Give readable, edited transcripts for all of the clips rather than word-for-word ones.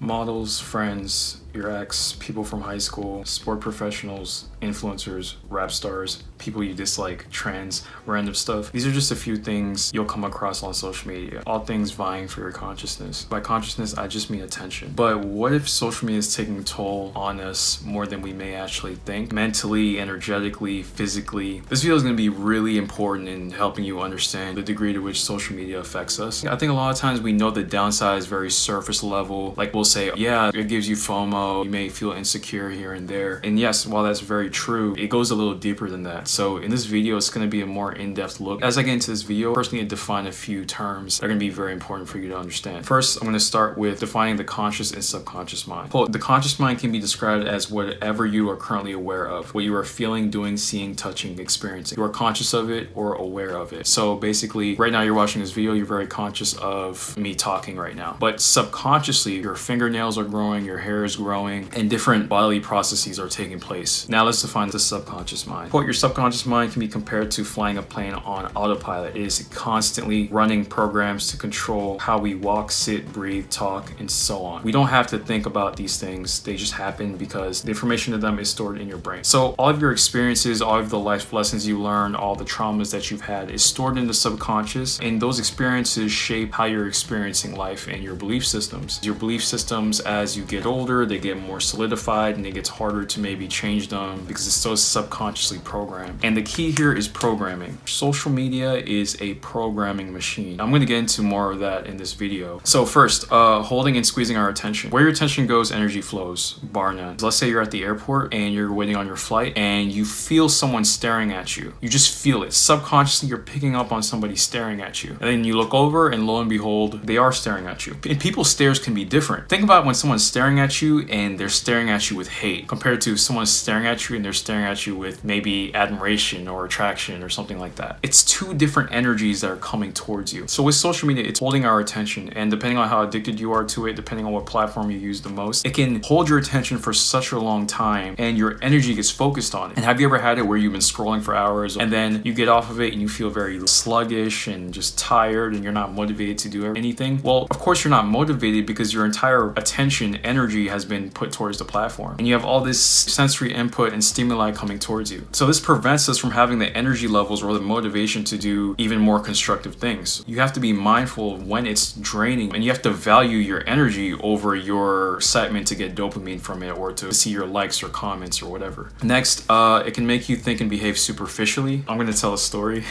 models, friends, your ex, people from high school, sport professionals, influencers, rap stars, people you dislike, trends, random stuff. These are just a few things you'll come across on social media. All things vying for your consciousness. By consciousness, I just mean attention. But what if social media is taking a toll on us more than we may actually think? Mentally, energetically, physically. This video is going to be really important in helping you understand the degree to which social media affects us. I think a lot of times we know the downside is very surface level. Like we'll say, yeah, it gives you FOMO. You may feel insecure here and there. And yes, while that's very true, it goes a little deeper than that. So in this video, it's going to be a more in-depth look. As I get into this video, first I need to define a few terms that are going to be very important for you to understand. First, I'm going to start with defining the conscious and subconscious mind. The conscious mind can be described as whatever you are currently aware of, what you are feeling, doing, seeing, touching, experiencing. You are conscious of it or aware of it. So basically, right now you're watching this video, you're very conscious of me talking right now. But subconsciously, your fingernails are growing, your hair is growing, and different bodily processes are taking place. Now let's define the subconscious mind. Your subconscious mind can be compared to flying a plane on autopilot. It is constantly running programs to control how we walk, sit, breathe, talk, and so on. We don't have to think about these things. They just happen because the information of them is stored in your brain. So all of your experiences, all of the life lessons you learned, all the traumas that you've had is stored in the subconscious, and those experiences shape how you're experiencing life and your belief systems. Your belief systems, as you get older, they get more solidified and it gets harder to maybe change them because it's so subconsciously programmed. And the key here is programming. Social media is a programming machine. I'm going to get into more of that in this video. So first, holding and squeezing our attention. Where your attention goes, energy flows, bar none. Let's say you're at the airport and you're waiting on your flight and you feel someone staring at you. You just feel it. Subconsciously, you're picking up on somebody staring at you. And then you look over and lo and behold, they are staring at you. And people's stares can be different. Think about when someone's staring at you and they're staring at you with hate compared to someone staring at you and they're staring at you with maybe admiration or attraction or something like that. It's two different energies that are coming towards you. So with social media, it's holding our attention, and depending on how addicted you are to it, depending on what platform you use the most, it can hold your attention for such a long time and your energy gets focused on it. And have you ever had it where you've been scrolling for hours and then you get off of it and you feel very sluggish and just tired and you're not motivated to do anything? Well, of course you're not motivated because your entire attention, energy has been put towards the platform, and you have all this sensory input and stimuli coming towards you. So this prevents us from having the energy levels or the motivation to do even more constructive things. You have to be mindful of when it's draining, and you have to value your energy over your excitement to get dopamine from it or to see your likes or comments or whatever. Next, it can make you think and behave superficially. I'm going to tell a story.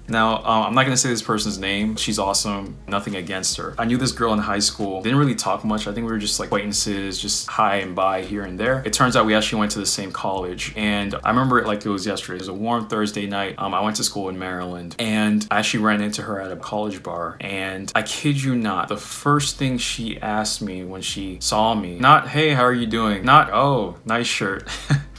Now, I'm not going to say this person's name. She's awesome. Nothing against her. I knew this girl in high school. Didn't really talk much. I think we were just like acquaintances, just hi and bye here and there. It turns out we actually went to the same college, and I remember it like it was yesterday. It was a warm Thursday night. I went to school in Maryland, and I actually ran into her at a college bar, and I kid you not, the first thing she asked me when she saw me, not, hey, how are you doing? Not, oh, nice shirt.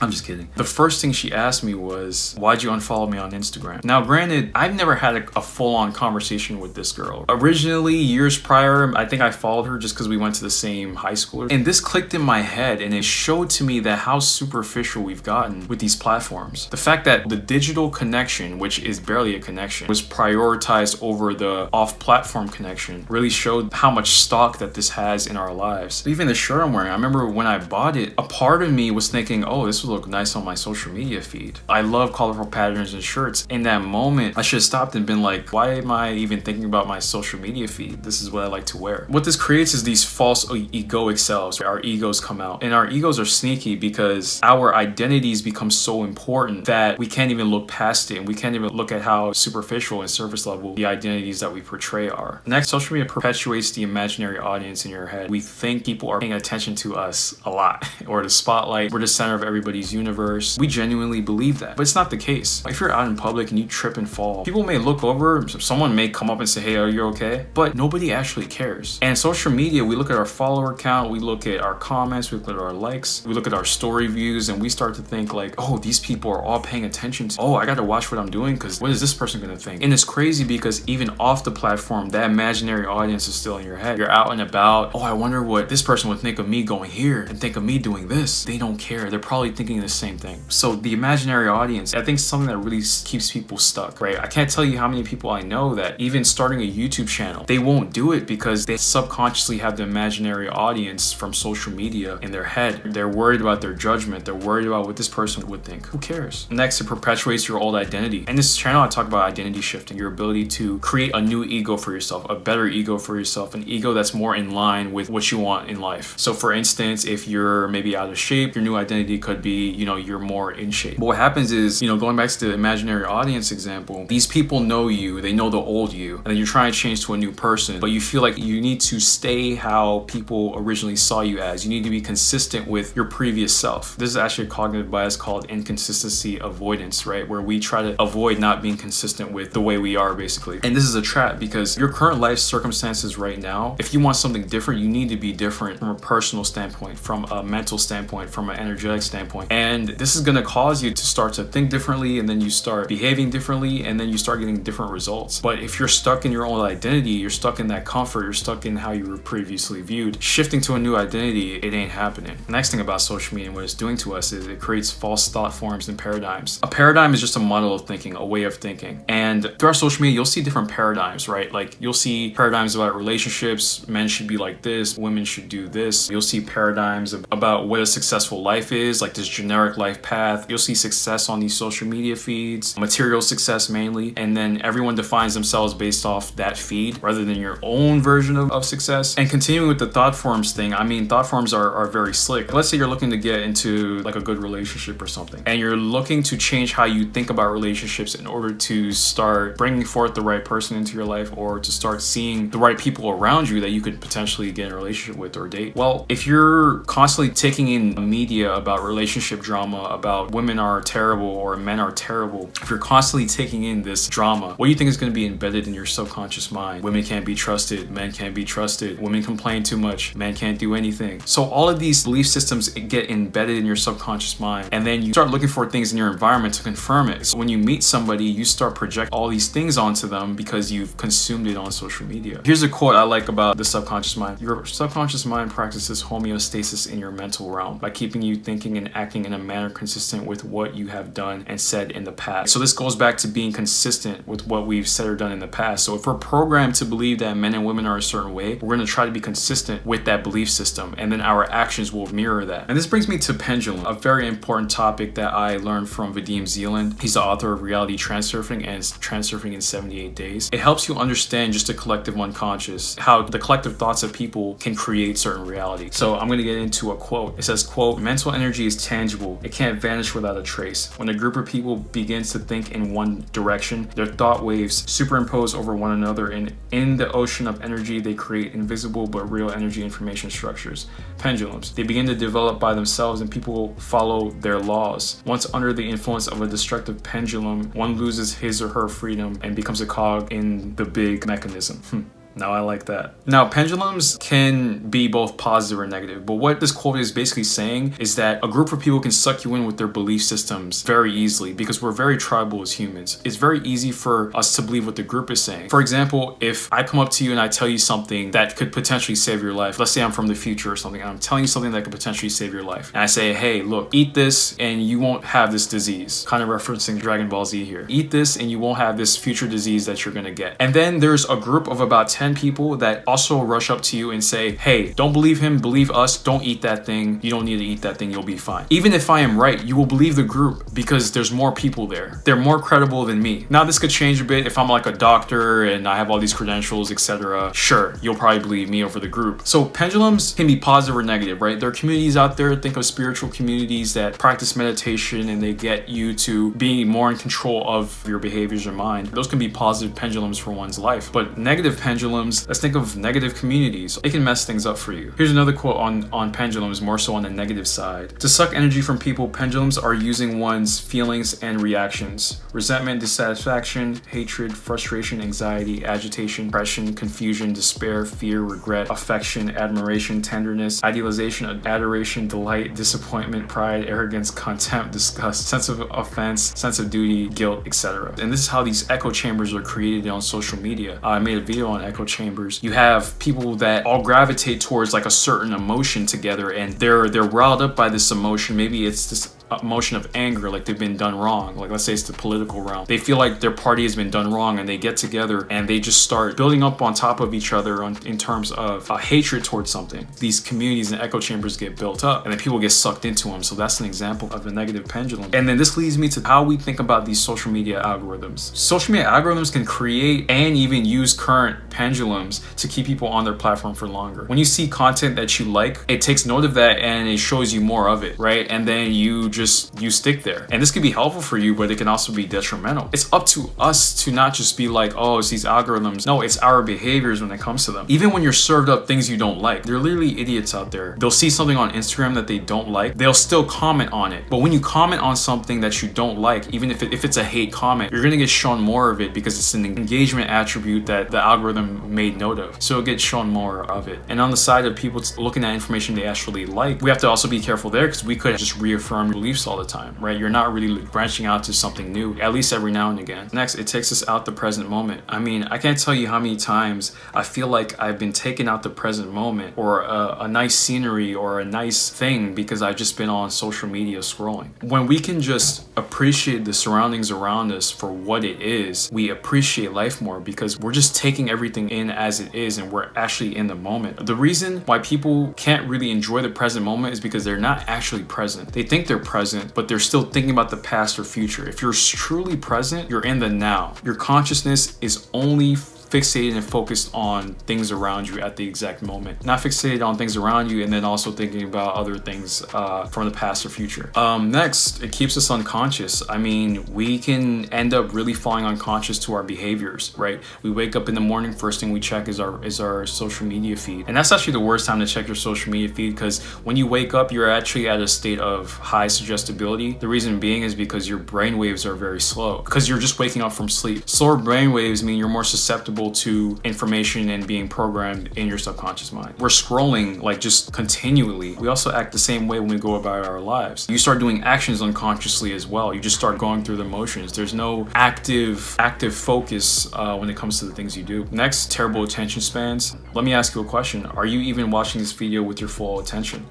I'm just kidding. The first thing she asked me was, why'd you unfollow me on Instagram? Now, granted, I've never had a full-on conversation with this girl. Originally, years prior, I think I followed her just because we went to the same high school. And this clicked in my head, and it showed to me that how superficial we've gotten with these platforms. The fact that the digital connection, which is barely a connection, was prioritized over the off-platform connection really showed how much stock that this has in our lives. Even the shirt I'm wearing, I remember when I bought it, a part of me was thinking, oh, this would look nice on my social media feed. I love colorful patterns and shirts. In that moment, I should have stopped and been like, why am I even thinking about my social media feed? This is what I like to wear. What this creates is these false egoic selves. Our egos come out, and our egos are sneaky because our identities become so important that we can't even look past it, and we can't even look at how superficial and surface level the identities that we portray are. Next, social media perpetuates the imaginary audience in your head. We think people are paying attention to us a lot, or the spotlight. We're the center of everybody's universe. We genuinely believe that, but it's not the case. If you're out in public and you trip and fall, people may look over, someone may come up and say, hey, are you okay? But nobody actually cares. And social media, we look at our follower count, we look at our comments, we look at our likes, we look at our story views, and we start to think like, oh, these people are all paying attention to, oh, I got to watch what I'm doing because what is this person going to think? And it's crazy because even off the platform, that imaginary audience is still in your head. You're out and about, oh, I wonder what this person would think of me going here and think of me doing this. They don't care. They're probably thinking thinking the same thing. So the imaginary audience, I think, is something that really keeps people stuck, right? I can't tell you how many people I know that even starting a YouTube channel, they won't do it because they subconsciously have the imaginary audience from social media in their head. They're worried about their judgment. They're worried about what this person would think. Who cares? Next, it perpetuates your old identity. In this channel, I talk about identity shifting, your ability to create a new ego for yourself, a better ego for yourself, an ego that's more in line with what you want in life. So for instance, if you're maybe out of shape, your new identity could be, you're more in shape. But what happens is, going back to the imaginary audience example, these people know you, they know the old you, and then you're trying to change to a new person, but you feel like you need to stay how people originally saw you as. You need to be consistent with your previous self. This is actually a cognitive bias called inconsistency avoidance, right? Where we try to avoid not being consistent with the way we are, basically. And this is a trap because your current life circumstances right now, if you want something different, you need to be different from a personal standpoint, from a mental standpoint, from an energetic standpoint. And this is going to cause you to start to think differently, and then you start behaving differently, and then you start getting different results. But if you're stuck in your own identity, you're stuck in that comfort, you're stuck in how you were previously viewed, shifting to a new identity, it ain't happening. The next thing about social media and what it's doing to us is it creates false thought forms and paradigms. A paradigm is just a model of thinking, a way of thinking. And through our social media, you'll see different paradigms, right? Like you'll see paradigms about relationships, men should be like this, women should do this. You'll see paradigms about what a successful life is, like this generic life path. You'll see success on these social media feeds, material success mainly, and then everyone defines themselves based off that feed rather than your own version of success. And continuing with the thought forms thing, I mean, thought forms are very slick. Let's say you're looking to get into like a good relationship or something, and you're looking to change how you think about relationships in order to start bringing forth the right person into your life, or to start seeing the right people around you that you could potentially get in a relationship with or date. Well, if you're constantly taking in media about relationship drama, about women are terrible or men are terrible, if you're constantly taking in this drama, what do you think is going to be embedded in your subconscious mind? Women can't be trusted, men can't be trusted, women complain too much, men can't do anything. So all of these belief systems get embedded in your subconscious mind, and then you start looking for things in your environment to confirm it. So when you meet somebody, you start project all these things onto them because you've consumed it on social media. Here's a quote I like about the subconscious mind. Your subconscious mind practices homeostasis in your mental realm by keeping you thinking and acting in a manner consistent with what you have done and said in the past. So this goes back to being consistent with what we've said or done in the past. So if we're programmed to believe that men and women are a certain way, we're going to try to be consistent with that belief system, and then our actions will mirror that. And this brings me to Pendulum, a very important topic that I learned from Vadim Zeland. He's the author of Reality Transurfing and Transurfing in 78 Days. It helps you understand just the collective unconscious, how the collective thoughts of people can create certain reality. So I'm going to get into a quote. It says, quote, "Mental energy is tangible. It can't vanish without a trace. When a group of people begins to think in one direction, their thought waves superimpose over one another, and in the ocean of energy, they create invisible but real energy information structures, pendulums. They begin to develop by themselves, and people follow their laws. Once under the influence of a destructive pendulum, one loses his or her freedom and becomes a cog in the big mechanism." Now I like that. Now, pendulums can be both positive or negative, but what this quote is basically saying is that a group of people can suck you in with their belief systems very easily because we're very tribal as humans. It's very easy for us to believe what the group is saying. For example, if I come up to you and I tell you something that could potentially save your life, let's say I'm from the future or something, and I'm telling you something that could potentially save your life, and I say, hey, look, eat this and you won't have this disease, kind of referencing Dragon Ball Z here. Eat this and you won't have this future disease that you're gonna get. And then there's a group of about 10 people that also rush up to you and say, hey, don't believe him, believe us, don't eat that thing, you don't need to eat that thing, you'll be fine. Even if I am right, you will believe the group because there's more people there. They're more credible than me. Now this could change a bit if I'm like a doctor and I have all these credentials, etc. Sure, you'll probably believe me over the group. So pendulums can be positive or negative, right? There are communities out there, think of spiritual communities that practice meditation and they get you to be more in control of your behaviors or mind. Those can be positive pendulums for one's life. But negative pendulums, let's think of negative communities. It can mess things up for you. Here's another quote on pendulums, more so on the negative side. To suck energy from people, pendulums are using one's feelings and reactions. Resentment, dissatisfaction, hatred, frustration, anxiety, agitation, depression, confusion, despair, fear, regret, affection, admiration, tenderness, idealization, adoration, delight, disappointment, pride, arrogance, contempt, disgust, sense of offense, sense of duty, guilt, etc. And this is how these echo chambers are created on social media. I made a video on echo chambers. You have people that all gravitate towards like a certain emotion together, and they're riled up by this emotion. Maybe it's this emotion of anger, like they've been done wrong. Like let's say it's the political realm. They feel like their party has been done wrong, and they get together and they just start building up on top of each other in terms of hatred towards something. These communities and echo chambers get built up, and then people get sucked into them. So that's an example of a negative pendulum. And then this leads me to how we think about these social media algorithms. Social media algorithms can create and even use current pendulums to keep people on their platform for longer. When you see content that you like, it takes note of that and it shows you more of it, right? And then you stick there. And this can be helpful for you, but it can also be detrimental. It's up to us to not just be like, oh, it's these algorithms. No, it's our behaviors when it comes to them. Even when you're served up things you don't like, there are literally idiots out there. They'll see something on Instagram that they don't like, they'll still comment on it. But when you comment on something that you don't like, even if it's a hate comment, you're gonna get shown more of it because it's an engagement attribute that the algorithm made note of. So it gets shown more of it. And on the side of people looking at information they actually like, we have to also be careful there because we could just reaffirm beliefs all the time, right? You're not really branching out to something new, at least every now and again. Next, it takes us out the present moment. I mean, I can't tell you how many times I feel like I've been taken out the present moment or a nice scenery or a nice thing because I've just been on social media scrolling. When we can just appreciate the surroundings around us for what it is, we appreciate life more because we're just taking everything in as it is and we're actually in the moment. The reason why people can't really enjoy the present moment is because they're not actually present. They think they're present, but they're still thinking about the past or future. If you're truly present, you're in the now. Your consciousness is only fixated and focused on things around you at the exact moment, not fixated on things around you and then also thinking about other things from the past or future. Next, it keeps us unconscious. I mean, we can end up really falling unconscious to our behaviors, right? We wake up in the morning, first thing we check is our social media feed, and that's actually the worst time to check your social media feed because when you wake up, you're actually at a state of high suggestibility. The reason being is because your brain waves are very slow because you're just waking up from sleep. Slower brain waves mean you're more susceptible to information and being programmed in your subconscious mind. We're scrolling like just continually. We also act the same way when we go about our lives. You start doing actions unconsciously as well. You just start going through the motions. There's no active focus when it comes to the things you do. Next, terrible attention spans. Let me ask you a question. Are you even watching this video with your full attention?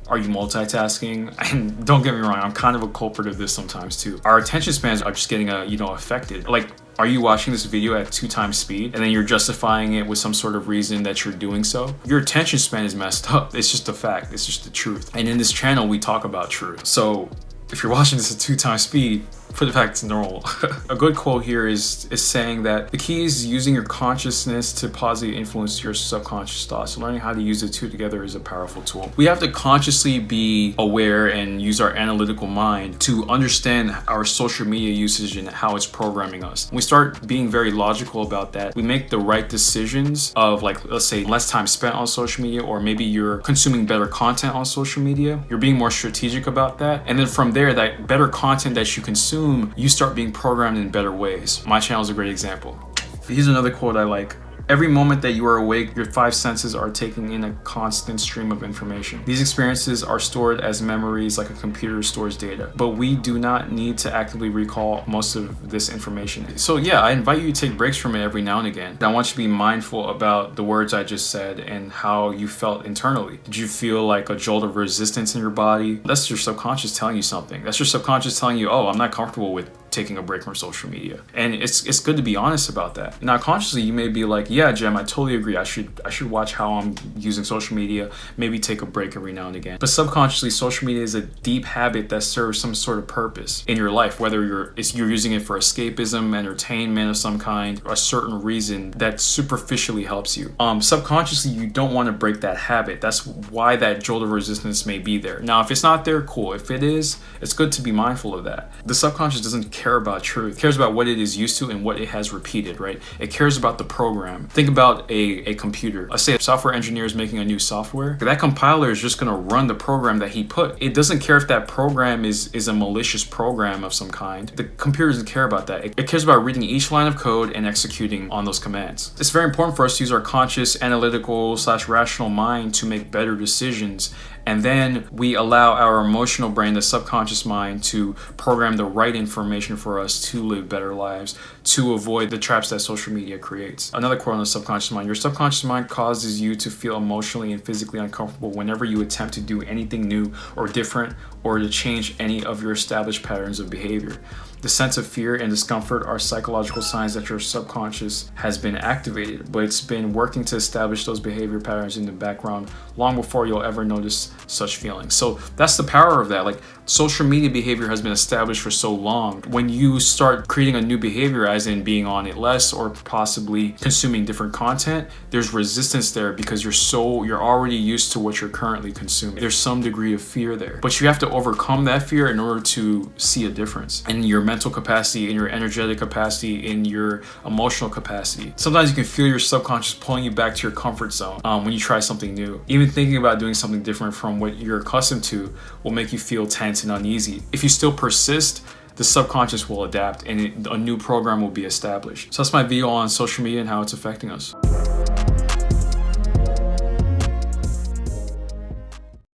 Are you multitasking? And don't get me wrong, I'm kind of a culprit of this sometimes too. Our attention spans are just getting affected. Like, are you watching this video at 2 times speed and then you're justifying it with some sort of reason that you're doing so? Your attention span is messed up. It's just a fact. It's just the truth. And in this channel, we talk about truth. So if you're watching this at 2 times speed, for the fact it's normal. A good quote here is saying that the key is using your consciousness to positively influence your subconscious thoughts. Learning how to use the two together is a powerful tool. We have to consciously be aware and use our analytical mind to understand our social media usage and how it's programming us. When we start being very logical about that, we make the right decisions of, like, let's say less time spent on social media, or maybe you're consuming better content on social media. You're being more strategic about that. And then from there, that better content that you consume, you start being programmed in better ways. My channel is a great example. Here's another quote I like. Every moment that you are awake, your 5 senses are taking in a constant stream of information. These experiences are stored as memories like a computer stores data, but we do not need to actively recall most of this information. So yeah, I invite you to take breaks from it every now and again. I want you to be mindful about the words I just said and how you felt internally. Did you feel like a jolt of resistance in your body? That's your subconscious telling you something. That's your subconscious telling you, oh, I'm not comfortable with taking a break from social media. And it's good to be honest about that. Now, consciously, you may be like, yeah, Jem, I totally agree. I should watch how I'm using social media, maybe take a break every now and again. But subconsciously, social media is a deep habit that serves some sort of purpose in your life, whether you're using it for escapism, entertainment of some kind, or a certain reason that superficially helps you. Subconsciously, you don't want to break that habit. That's why that jolt of resistance may be there. Now, if it's not there, cool. If it is, it's good to be mindful of that. The subconscious doesn't care about truth. It cares about what it is used to and what it has repeated, right? It cares about the program. Think about a computer. Let's say a software engineer is making a new software. That compiler is just going to run the program that he put. It doesn't care if that program is a malicious program of some kind. The computer doesn't care about that. It cares about reading each line of code and executing on those commands. It's very important for us to use our conscious, analytical / rational mind to make better decisions. And then we allow our emotional brain, the subconscious mind, to program the right information motivation for us to live better lives, to avoid the traps that social media creates. Another quote on the subconscious mind: your subconscious mind causes you to feel emotionally and physically uncomfortable whenever you attempt to do anything new or different, or to change any of your established patterns of behavior. The sense of fear and discomfort are psychological signs that your subconscious has been activated, but it's been working to establish those behavior patterns in the background long before you'll ever notice such feelings. So that's the power of that. Like, social media behavior has been established for so long. When you start creating a new behavior, as in being on it less or possibly consuming different content, there's resistance there because you're already used to what you're currently consuming. There's some degree of fear there, but you have to overcome that fear in order to see a difference in your mental capacity, in your energetic capacity, in your emotional capacity. Sometimes you can feel your subconscious pulling you back to your comfort zone when you try something new. Even thinking about doing something different from what you're accustomed to will make you feel tense and uneasy. If you still persist, the subconscious will adapt and a new program will be established. So that's my video on social media and how it's affecting us.